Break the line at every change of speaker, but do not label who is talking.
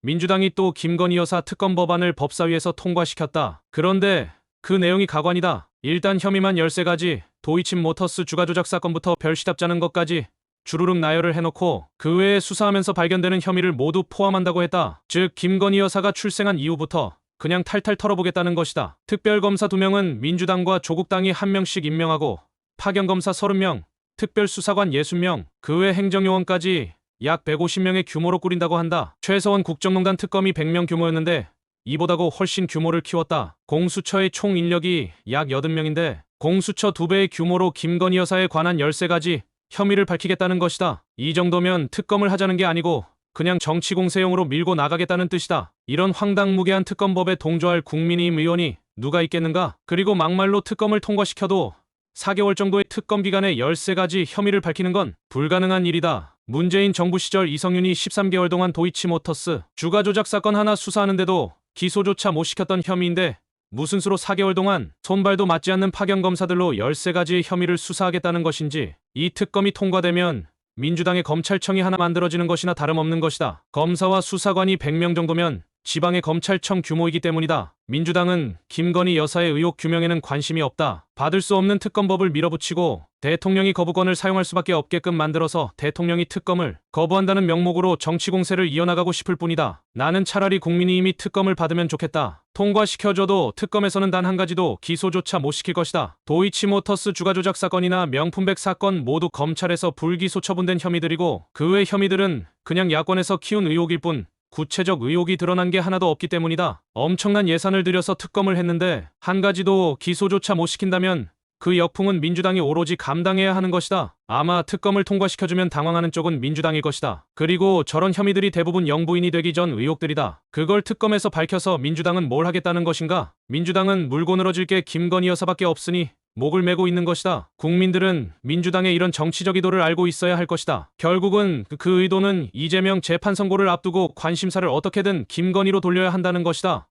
민주당이 또 김건희 여사 특검 법안을 법사위에서 통과시켰다. 그런데 그 내용이 가관이다. 일단 혐의만 13가지, 도이치모터스 주가 조작 사건부터 별시답 짜는 것까지 주르륵 나열을 해놓고 그 외에 수사하면서 발견되는 혐의를 모두 포함한다고 했다. 즉 김건희 여사가 출생한 이후부터 그냥 탈탈 털어보겠다는 것이다. 특별검사 2명은 민주당과 조국당이 1명씩 임명하고 파견검사 30명, 특별수사관 60명, 그 외 행정요원까지 약 150명의 규모로 꾸린다고 한다. 최서원 국정농단 특검이 100명 규모였는데 이보다고 훨씬 규모를 키웠다. 공수처의 총 인력이 약 80명인데 공수처 2배의 규모로 김건희 여사에 관한 13가지 혐의를 밝히겠다는 것이다. 이 정도면 특검을 하자는 게 아니고 그냥 정치 공세용으로 밀고 나가겠다는 뜻이다. 이런 황당무계한 특검법에 동조할 국민의힘 의원이 누가 있겠는가? 그리고 막말로 특검을 통과시켜도 4개월 정도의 특검 기간에 13가지 혐의를 밝히는 건 불가능한 일이다. 문재인 정부 시절 이성윤이 13개월 동안 도이치모터스 주가 조작 사건 하나 수사하는데도 기소조차 못 시켰던 혐의인데 무슨 수로 4개월 동안 손발도 맞지 않는 파견검사들로 13가지의 혐의를 수사하겠다는 것인지. 이 특검이 통과되면 민주당의 검찰청이 하나 만들어지는 것이나 다름없는 것이다. 검사와 수사관이 100명 정도면 지방의 검찰청 규모이기 때문이다. 민주당은 김건희 여사의 의혹 규명에는 관심이 없다. 받을 수 없는 특검법을 밀어붙이고 대통령이 거부권을 사용할 수밖에 없게끔 만들어서 대통령이 특검을 거부한다는 명목으로 정치 공세를 이어나가고 싶을 뿐이다. 나는 차라리 국민의힘이 특검을 받으면 좋겠다. 통과시켜줘도 특검에서는 단 한 가지도 기소조차 못 시킬 것이다. 도이치모터스 주가 조작 사건이나 명품백 사건 모두 검찰에서 불기소 처분된 혐의들이고 그 외 혐의들은 그냥 야권에서 키운 의혹일 뿐 구체적 의혹이 드러난 게 하나도 없기 때문이다. 엄청난 예산을 들여서 특검을 했는데 한 가지도 기소조차 못 시킨다면 그 역풍은 민주당이 오로지 감당해야 하는 것이다. 아마 특검을 통과시켜주면 당황하는 쪽은 민주당일 것이다. 그리고 저런 혐의들이 대부분 영부인이 되기 전 의혹들이다. 그걸 특검에서 밝혀서 민주당은 뭘 하겠다는 것인가? 민주당은 물고 늘어질 게 김건희 여사밖에 없으니 목을 메고 있는 것이다. 국민들은 민주당의 이런 정치적 의도를 알고 있어야 할 것이다. 결국은 그 의도는 이재명 재판 선고를 앞두고 관심사를 어떻게든 김건희로 돌려야 한다는 것이다.